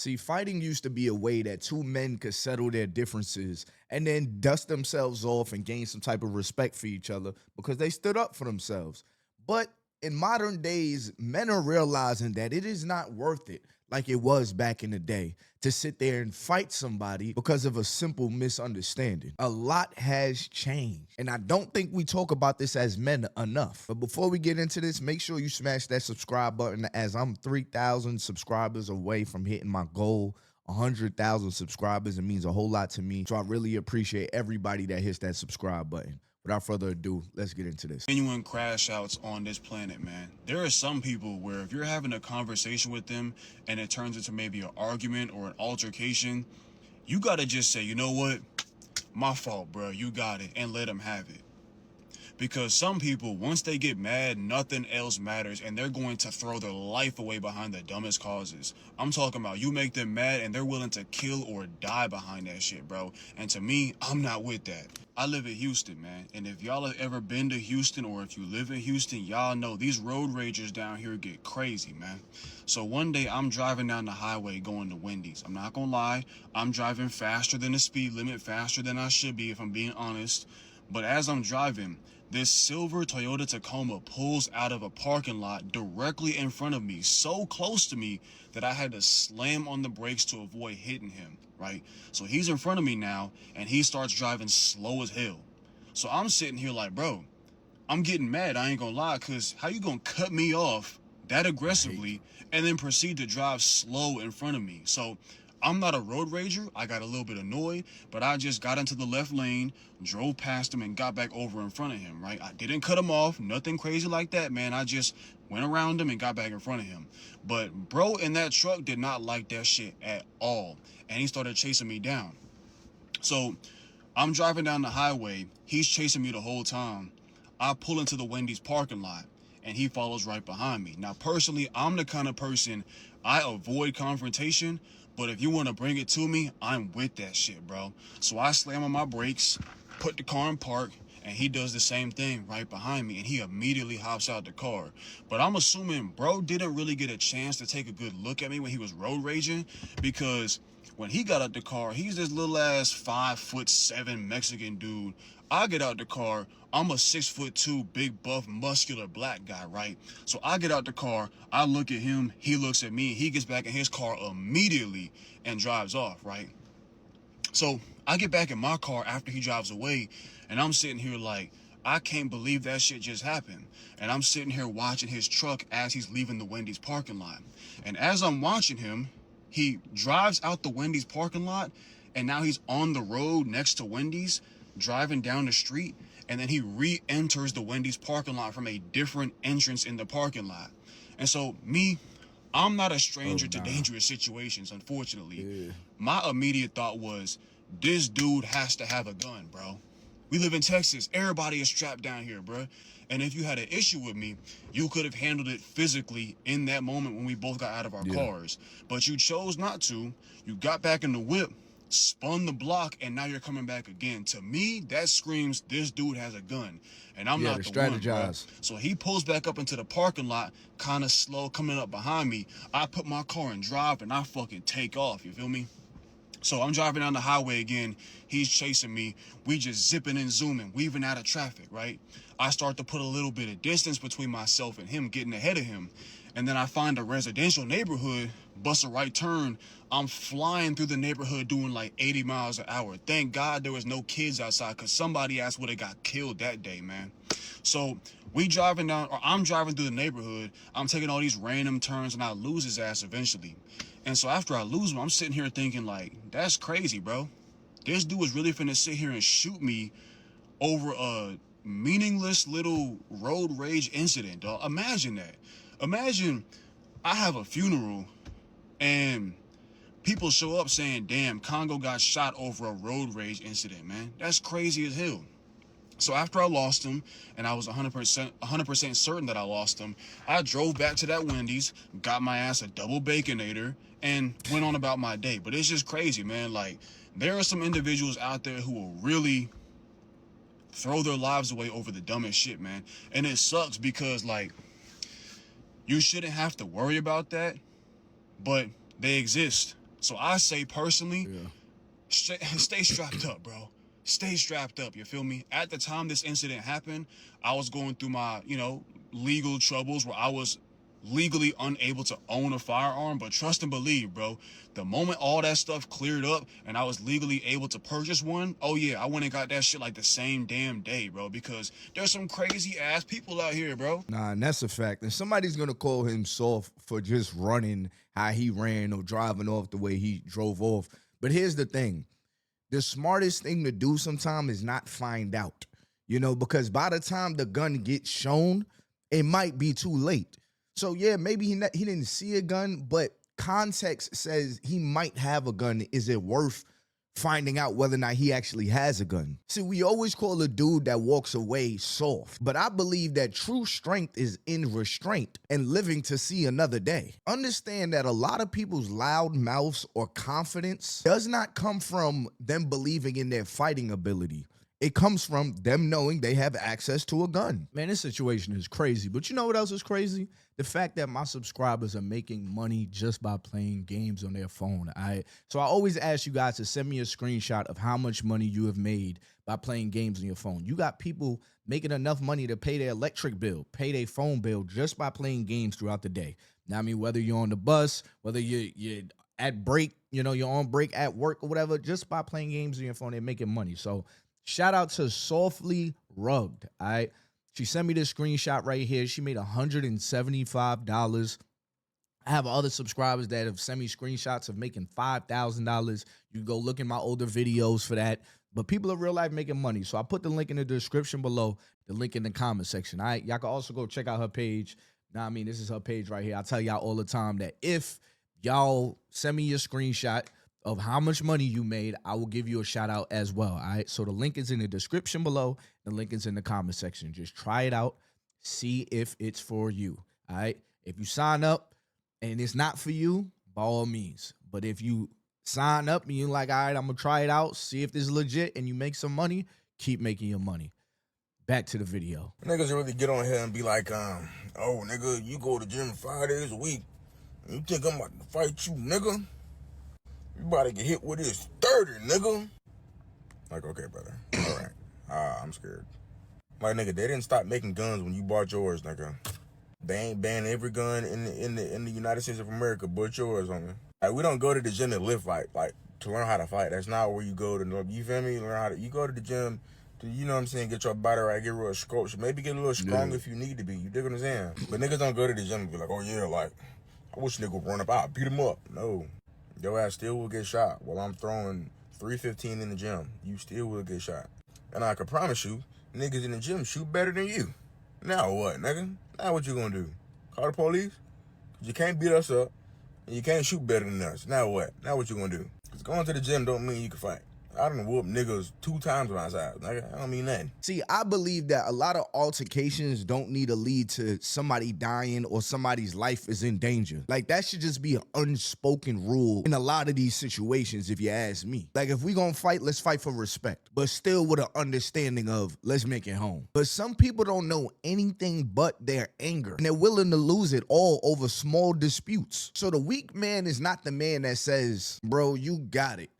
See, fighting used to be a way that two men could settle their differences and then dust themselves off and gain some type of respect for each other because they stood up for themselves. But in modern days, men are realizing that it is not worth it like it was back in the day to sit there and fight somebody because of a simple misunderstanding. A lot has changed, and I don't think we talk about this as men enough. But before we get into this, make sure you smash that subscribe button as I'm 3,000 subscribers away from hitting my goal. 100,000 subscribers. It means a whole lot to me. So I really appreciate everybody that hits that subscribe button. Without further ado, let's get into this. Genuine crash outs on this planet, man. There are some people where if you're having a conversation with them and it turns into maybe an argument or an altercation, you gotta just say, you know what? My fault, bro. You got it, and let them have it. Because some people, once they get mad, nothing else matters, and they're going to throw their life away behind the dumbest causes. I'm talking about you make them mad and they're willing to kill or die behind that shit, bro. And to me, I'm not with that. I live in Houston, man, and if y'all have ever been to Houston or if you live in Houston, y'all know these road ragers down here get crazy, man. So one day I'm driving down the highway going to Wendy's. I'm not gonna lie, I'm driving faster than the speed limit, faster than I should be if I'm being honest. But as I'm driving, this silver Toyota Tacoma pulls out of a parking lot directly in front of me, so close to me that I had to slam on the brakes to avoid hitting him, right? So he's in front of me now, and he starts driving slow as hell. So I'm sitting here like, bro, I'm getting mad, I ain't gonna lie, because how you gonna cut me off that aggressively and then proceed to drive slow in front of me? So I'm not a road rager. I got a little bit annoyed, but I just got into the left lane, drove past him, and got back over in front of him, right? I didn't cut him off, nothing crazy like that, man. I just went around him and got back in front of him. But bro in that truck did not like that shit at all, and he started chasing me down. So I'm driving down the highway. He's chasing me the whole time. I pull into the Wendy's parking lot, and he follows right behind me. Now, personally, I'm the kind of person, I avoid confrontation, but if you want to bring it to me, I'm with that shit, bro. So I slam on my brakes, put the car in park, and he does the same thing right behind me, and he immediately hops out the car. But I'm assuming bro didn't really get a chance to take a good look at me when he was road raging, because when he got out the car, he's this little ass 5'7" Mexican dude. I get out the car, I'm a 6'2" big buff muscular black guy, right? So I get out the car, I look at him, he looks at me, he gets back in his car immediately and drives off, right? So I get back in my car after he drives away, and I'm sitting here like, I can't believe that shit just happened. And I'm sitting here watching his truck as he's leaving the Wendy's parking lot. And as I'm watching him, he drives out the Wendy's parking lot, and now he's on the road next to Wendy's, driving down the street, and then he re-enters the Wendy's parking lot from a different entrance in the parking lot. And so I'm not a stranger to dangerous situations, unfortunately. Yeah. My immediate thought was, this dude has to have a gun, bro. We live in Texas. Everybody is strapped down here, bro. And if you had an issue with me, you could have handled it physically in that moment when we both got out of our cars. But you chose not to. You got back in the whip, spun the block, and now you're coming back again. To me, that screams this dude has a gun, and I'm not the one, bro. So he pulls back up into the parking lot, kind of slow, coming up behind me. I put my car in drive, and I fucking take off, you feel me? So I'm driving down the highway again. He's chasing me. We just zipping and zooming, weaving out of traffic, right? I start to put a little bit of distance between myself and him, getting ahead of him. And then I find a residential neighborhood, bust a right turn. I'm flying through the neighborhood doing like 80 miles an hour. Thank God there was no kids outside, because somebody asked would have got killed that day, man. So I'm driving through the neighborhood. I'm taking all these random turns, and I lose his ass eventually. And so after I lose him, I'm sitting here thinking like, that's crazy, bro. This dude was really finna sit here and shoot me over a meaningless little road rage incident, dog. Imagine that. Imagine I have a funeral and people show up saying, damn, Congo got shot over a road rage incident, man. That's crazy as hell. So after I lost him, and I was 100% certain that I lost him, I drove back to that Wendy's, got my ass a double Baconator, and went on about my day. But it's just crazy, man. Like, there are some individuals out there who will really throw their lives away over the dumbest shit, man. And it sucks because, like, you shouldn't have to worry about that, but they exist. So I say personally, Yeah. stay strapped up, bro. Stay strapped up, you feel me? At the time this incident happened, I was going through my, legal troubles where I was legally unable to own a firearm. But trust and believe, bro, the moment all that stuff cleared up and I was legally able to purchase one, oh yeah, I went and got that shit like the same damn day, bro, because there's some crazy ass people out here, bro. Nah, and that's a fact. And somebody's gonna call him soft for just running how he ran or driving off the way he drove off. But here's the thing. The smartest thing to do sometimes is not find out, because by the time the gun gets shown, it might be too late. So yeah, maybe he didn't see a gun, but context says he might have a gun. Is it worth finding out whether or not he actually has a gun? See, we always call a dude that walks away soft, but I believe that true strength is in restraint and living to see another day. Understand that a lot of people's loud mouths or confidence does not come from them believing in their fighting ability. It comes from them knowing they have access to a gun. Man, this situation is crazy, but you know what else is crazy? The fact that my subscribers are making money just by playing games on their phone. So I always ask you guys to send me a screenshot of how much money you have made by playing games on your phone. You got people making enough money to pay their electric bill, pay their phone bill just by playing games throughout the day. Now, I mean, whether you're on the bus, whether you're at break, you're on break at work or whatever, just by playing games on your phone, they're making money. So shout out to Softly Rugged, all right? She sent me this screenshot right here. She made $175. I have other subscribers that have sent me screenshots of making $5,000. You can go look in my older videos for that. But people are real life making money. So I put the link in the description below, the link in the comment section, all right? Y'all can also go check out her page. Now, I mean, this is her page right here. I tell y'all all the time that if y'all send me your screenshot of how much money you made, I will give you a shout out as well. All right. So the link is in the description below. The link is in the comment section. Just try it out. See if it's for you. All right. If you sign up and it's not for you, by all means. But if you sign up and you're like, all right, I'm going to try it out, see if this is legit, and you make some money, keep making your money. Back to the video. Niggas really get on here and be like, oh, nigga, you go to the gym 5 days a week. You think I'm about to fight you, nigga? You about to get hit with this 30, nigga. Like, okay, brother. All right. I'm scared. Like, nigga, they didn't stop making guns when you bought yours, nigga. They ain't banning every gun in the United States of America but yours, homie. Like, we don't go to the gym to live fight, like, to learn how to fight. That's not where you go to, you feel me? Learn how to, you go to the gym to, you know what I'm saying, get your body right, get real sculpture. Maybe get a little strong if you need to be. You dig what I'm saying? But niggas don't go to the gym and be like, oh, yeah, like, I wish nigga would run up out, beat him up. No. Your ass still will get shot while I'm throwing 315 in the gym. You still will get shot. And I can promise you, niggas in the gym shoot better than you. Now what, nigga? Now what you gonna do? Call the police? 'Cause you can't beat us up, and you can't shoot better than us. Now what? Now what you gonna do? Because going to the gym don't mean you can fight. I done whooped niggas 2 times my size. Nigga, I don't mean nothing. See, I believe that a lot of altercations don't need to lead to somebody dying or somebody's life is in danger. Like, that should just be an unspoken rule in a lot of these situations, if you ask me. Like, if we gonna fight, let's fight for respect, but still with an understanding of let's make it home. But some people don't know anything but their anger, and they're willing to lose it all over small disputes. So the weak man is not the man that says, bro, you got it.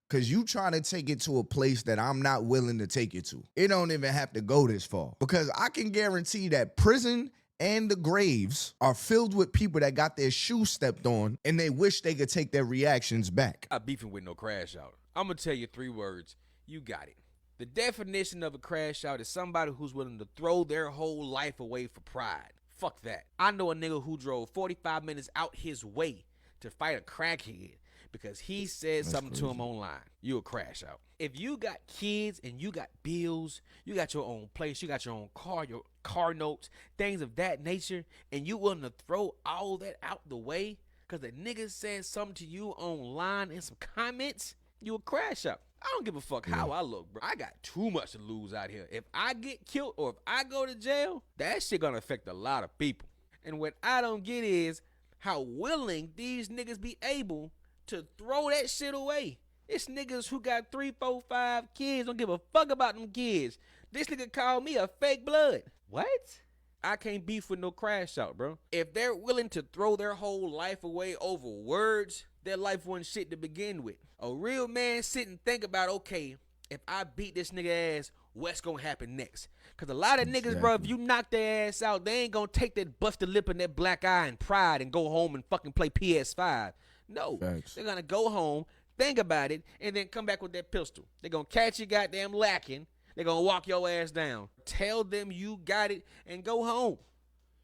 Because you trying to take it to a place that I'm not willing to take it to. It don't even have to go this far. Because I can guarantee that prison and the graves are filled with people that got their shoes stepped on and they wish they could take their reactions back. Not beefing with no crash out. I'm going to tell you 3 words. You got it. The definition of a crash out is somebody who's willing to throw their whole life away for pride. Fuck that. I know a nigga who drove 45 minutes out his way to fight a crackhead because he said something to him online. You a crash out. If you got kids and you got bills, you got your own place, you got your own car, your car notes, things of that nature, and you willing to throw all that out the way because a nigga said something to you online in some comments, you a crash out. I don't give a fuck how I look, bro. I got too much to lose out here. If I get killed or if I go to jail, that shit gonna affect a lot of people. And what I don't get is how willing these niggas be able to throw that shit away. It's niggas who got 3, 4, 5 kids, don't give a fuck about them kids. This nigga called me a fake blood. What? I can't beef with no crash out, bro. If they're willing to throw their whole life away over words, their life wasn't shit to begin with. A real man sit and think about, okay, if I beat this nigga ass, what's gonna happen next? Cause a lot of niggas, bro, if you knock their ass out, they ain't gonna take that busted lip and that black eye and pride and go home and fucking play PS5. No, Facts. they're gonna go home, think about it, and then come back with that pistol. They're gonna catch you goddamn lacking. They're gonna walk your ass down. Tell them you got it and go home.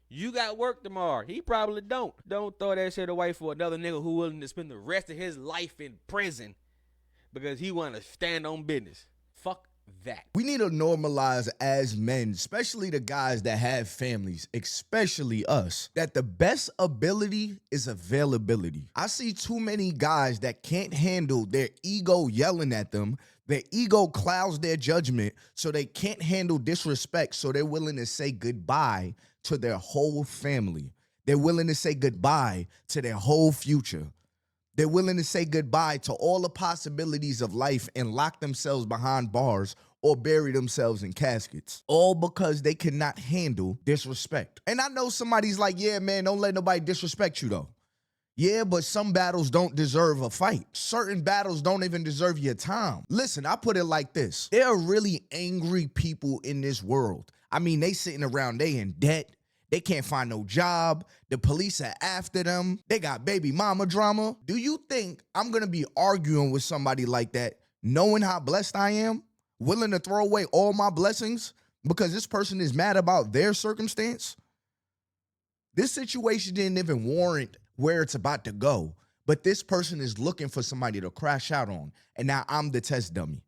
You got work tomorrow. He probably don't. Don't throw that shit away for another nigga who willing to spend the rest of his life in prison because he want to stand on business. Fuck that. We need to normalize as men, especially the guys that have families, especially us, that the best ability is availability. I see too many guys that can't handle their ego yelling at them. Their ego clouds their judgment, so they can't handle disrespect, so they're willing to say goodbye to their whole family. They're willing to say goodbye to their whole future. They're willing to say goodbye to all the possibilities of life and lock themselves behind bars or bury themselves in caskets, all because they cannot handle disrespect. And I know somebody's like, yeah, man, don't let nobody disrespect you though. Yeah, but some battles don't deserve a fight. Certain battles don't even deserve your time. Listen, I put it like this. There are really angry people in this world. I mean, they sitting around, they in debt. They can't find no job. The police are after them. They got baby mama drama. Do you think I'm gonna be arguing with somebody like that, knowing how blessed I am, willing to throw away all my blessings because this person is mad about their circumstance? This situation didn't even warrant where it's about to go, but this person is looking for somebody to crash out on, and now I'm the test dummy.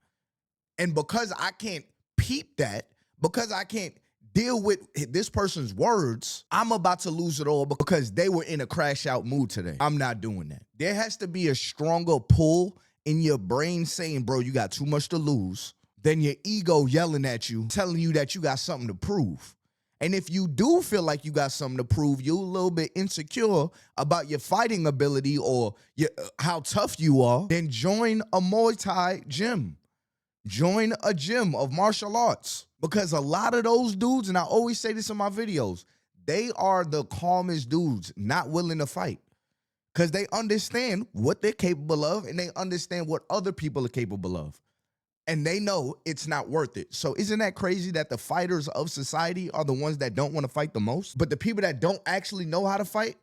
And because I can't peep that, because I can't deal with this person's words, I'm about to lose it all because they were in a crash out mood today. I'm not doing that. There has to be a stronger pull in your brain saying, bro, you got too much to lose, than your ego yelling at you, telling you that you got something to prove. And if you do feel like you got something to prove, you're a little bit insecure about your fighting ability or how tough you are, then join a Muay Thai gym. Join a gym of martial arts. Because a lot of those dudes, and I always say this in my videos, they are the calmest dudes, not willing to fight. Because they understand what they're capable of, and they understand what other people are capable of. And they know it's not worth it. So isn't that crazy that the fighters of society are the ones that don't want to fight the most? But the people that don't actually know how to fight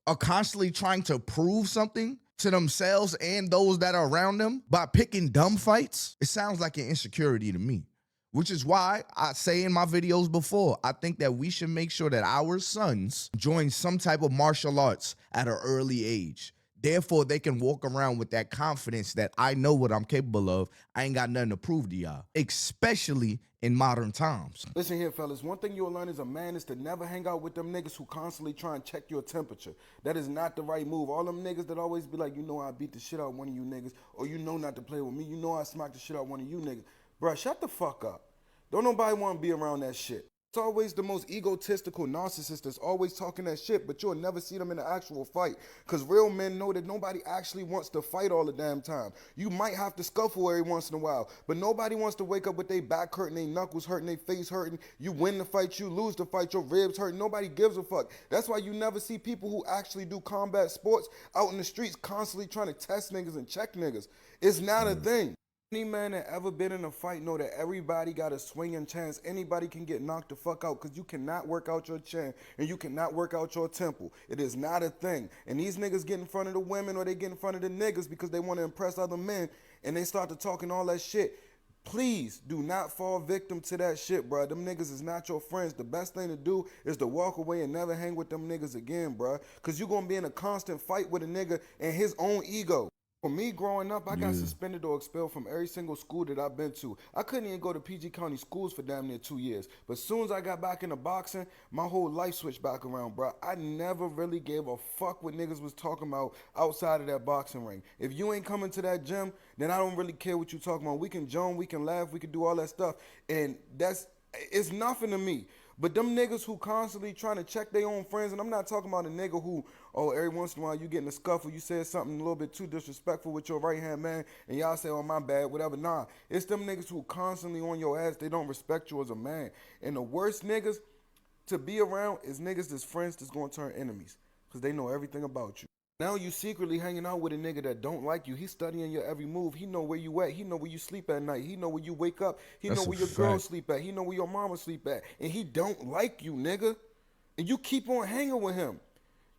are constantly trying to prove something to themselves and those that are around them by picking dumb fights? It sounds like an insecurity to me, which is why I say in my videos before, I think that we should make sure that our sons join some type of martial arts at an early age. Therefore, they can walk around with that confidence that I know what I'm capable of. I ain't got nothing to prove to y'all, especially in modern times. Listen here, fellas. One thing you'll learn as a man is to never hang out with them niggas who constantly try and check your temperature. That is not the right move. All them niggas that always be like, you know I beat the shit out of one of you niggas, or you know not to play with me, you know I smacked the shit out of one of you niggas. Bruh, shut the fuck up. Don't nobody want to be around that shit. It's always the most egotistical narcissist that's always talking that shit, but you'll never see them in an actual fight. Because real men know that nobody actually wants to fight all the damn time. You might have to scuffle every once in a while, but nobody wants to wake up with their back hurting, their knuckles hurting, their face hurting. You win the fight, you lose the fight, your ribs hurting. Nobody gives a fuck. That's why you never see people who actually do combat sports out in the streets constantly trying to test niggas and check niggas. It's not a thing. Any man that ever been in a fight know that everybody got a swinging chance. Anybody can get knocked the fuck out because you cannot work out your chin and you cannot work out your temple. It is not a thing. And these niggas get in front of the women or they get in front of the niggas because they want to impress other men and they start to talking all that shit. Please do not fall victim to that shit, bro. Them niggas is not your friends. The best thing to do is to walk away and never hang with them niggas again, bro. Because you're going to be in a constant fight with a nigga and his own ego. For me growing up, I got suspended or expelled from every single school that I've been to. I couldn't even go to PG County schools for damn near 2 years. But as soon as I got back into boxing, my whole life switched back around, bro. I never really gave a fuck what niggas was talking about outside of that boxing ring. If you ain't coming to that gym, then I don't really care what you talking about. We can join, we can laugh, we can do all that stuff. And it's nothing to me. But them niggas who constantly trying to check their own friends, and I'm not talking about a nigga who, every once in a while you get in a scuffle, you said something a little bit too disrespectful with your right-hand man, and y'all say, oh, my bad, whatever. Nah, it's them niggas who constantly on your ass, they don't respect you as a man. And the worst niggas to be around is niggas that's friends that's going to turn enemies, because they know everything about you. Now you secretly hanging out with a nigga that don't like you. He's studying your every move. He know where you at. He know where you sleep at night. He know where you wake up. He know That's a where your girl fact. sleep at. He know where your mama sleep at. And he don't like you, nigga. And you keep on hanging with him.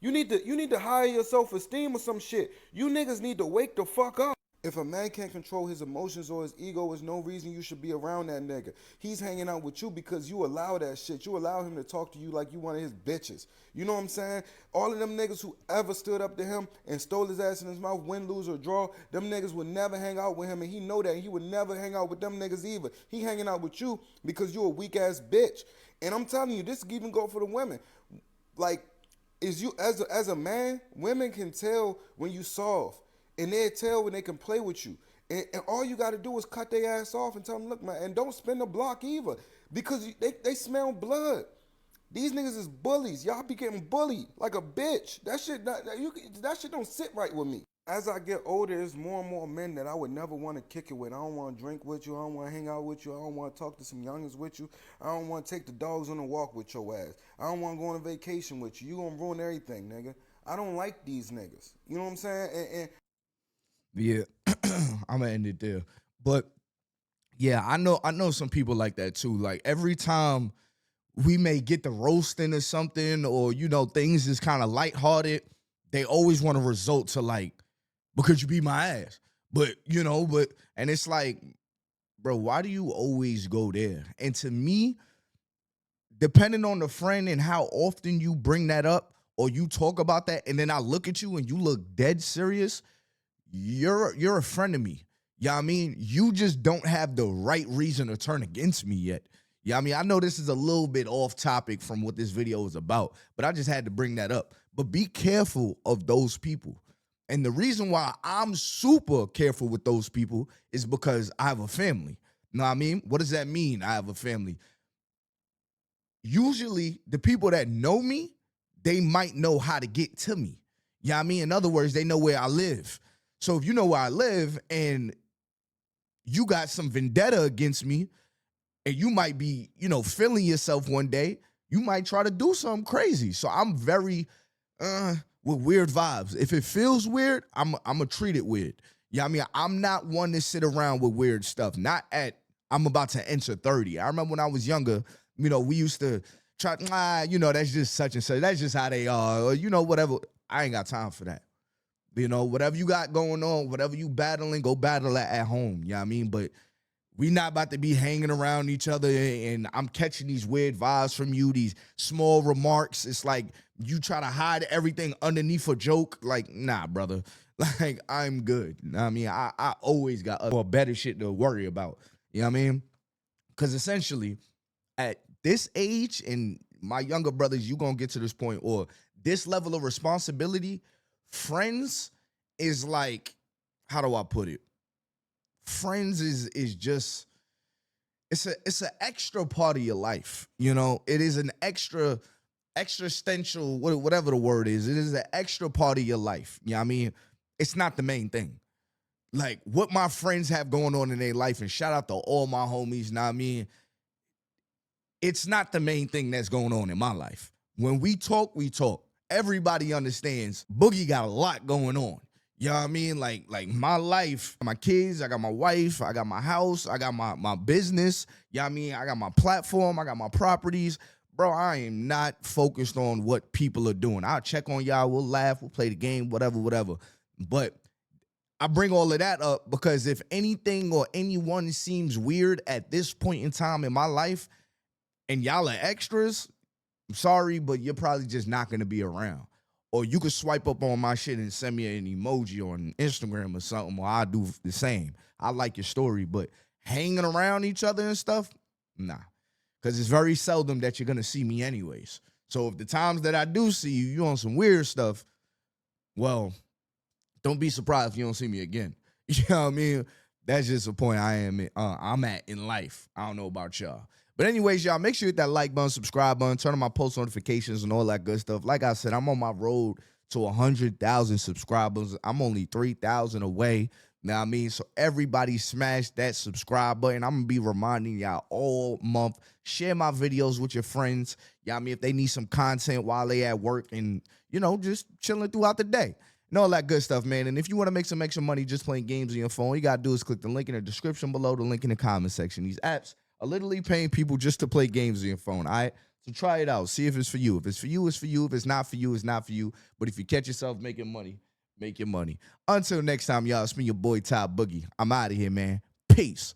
You need to hire your self-esteem or some shit. You niggas need to wake the fuck up. If a man can't control his emotions or his ego, there's no reason you should be around that nigga. He's hanging out with you because you allow that shit. You allow him to talk to you like you one of his bitches. You know what I'm saying? All of them niggas who ever stood up to him and stole his ass in his mouth, win, lose, or draw, them niggas would never hang out with him, and he know that. And he would never hang out with them niggas either. He hanging out with you because you a weak-ass bitch. And I'm telling you, this even go for the women. Like, is you as a man, women can tell when you soft. And they'll tell when they can play with you. And all you got to do is cut their ass off and tell them, look, man, and don't spin the block either. Because they smell blood. These niggas is bullies. Y'all be getting bullied like a bitch. That shit don't sit right with me. As I get older, there's more and more men that I would never want to kick it with. I don't want to drink with you. I don't want to hang out with you. I don't want to talk to some youngins with you. I don't want to take the dogs on a walk with your ass. I don't want to go on a vacation with you. You gonna ruin everything, nigga. I don't like these niggas. You know what I'm saying? And Yeah, I'm gonna end it there. But yeah, I know some people like that too. Like every time we may get the roasting or something, or things is kind of lighthearted, they always want to result to like, because you beat my ass. But and it's like, bro, why do you always go there? And to me, depending on the friend and how often you bring that up or you talk about that, and then I look at you and you look dead serious, you're a friend of me. Yeah, I mean, you just don't have the right reason to turn against me yet. Yeah, I mean, I know this is a little bit off topic from what this video is about, but I just had to bring that up. But be careful of those people. And the reason why I'm super careful with those people is because I have a family. You know what I mean? What does that mean? I have a family. Usually, the people that know me, they might know how to get to me. Yeah, I mean, in other words, they know where I live. So if you know where I live and you got some vendetta against me, and you might be, feeling yourself one day, you might try to do something crazy. So I'm very with weird vibes. If it feels weird, I'm gonna treat it weird. Yeah, I mean, I'm not one to sit around with weird stuff. Not at I'm about to enter 30. I remember when I was younger, we used to try, that's just such and such. That's just how they are, or whatever. I ain't got time for that. Whatever you got going on, whatever you battling, go battle at home. You know what I mean? But we not about to be hanging around each other and I'm catching these weird vibes from you, these small remarks. It's like you try to hide everything underneath a joke. Like, nah, brother. Like, I'm good. You know what I mean? I always got better shit to worry about. You know what I mean? Because essentially, at this age, and my younger brothers, you going to get to this point, or this level of responsibility, friends is like, how do I put it? Friends is just, it's an extra part of your life. It is an existential, whatever the word is. It is an extra part of your life. You know what I mean? It's not the main thing. Like what my friends have going on in their life, and shout out to all my homies, you know what I mean? It's not the main thing that's going on in my life. When we talk, we talk. Everybody understands Boogie got a lot going on. You know what I mean? Like my life, my kids, I got my wife, I got my house, I got my business. You know what I mean? I got my platform, I got my properties. Bro, I am not focused on what people are doing. I'll check on y'all, we'll laugh, we'll play the game, whatever. But I bring all of that up because if anything or anyone seems weird at this point in time in my life and y'all are extras, I'm sorry, but you're probably just not going to be around. Or you could swipe up on my shit and send me an emoji on Instagram or something, or I'll do the same. I like your story, but hanging around each other and stuff, nah. Because it's very seldom that you're going to see me anyways. So if the times that I do see you, you on some weird stuff, well, don't be surprised if you don't see me again. You know what I mean? That's just a point I'm at in life. I don't know about y'all. But anyways, y'all, make sure you hit that like button, subscribe button, turn on my post notifications and all that good stuff. Like I said, I'm on my road to 100,000 subscribers. I'm only 3,000 away. Know what I mean? So everybody smash that subscribe button. I'm going to be reminding y'all all month. Share my videos with your friends. Y'all, I mean, if they need some content while they at work and, just chilling throughout the day. and all that good stuff, man. And if you want to make some extra money just playing games on your phone, all you got to do is click the link in the description below, the link in the comment section. These apps are literally paying people just to play games on your phone, all right? So try it out. See if it's for you. If it's for you, it's for you. If it's not for you, it's not for you. But if you catch yourself making money, make your money. Until next time, y'all, it's been your boy, Top Boogie. I'm out of here, man. Peace.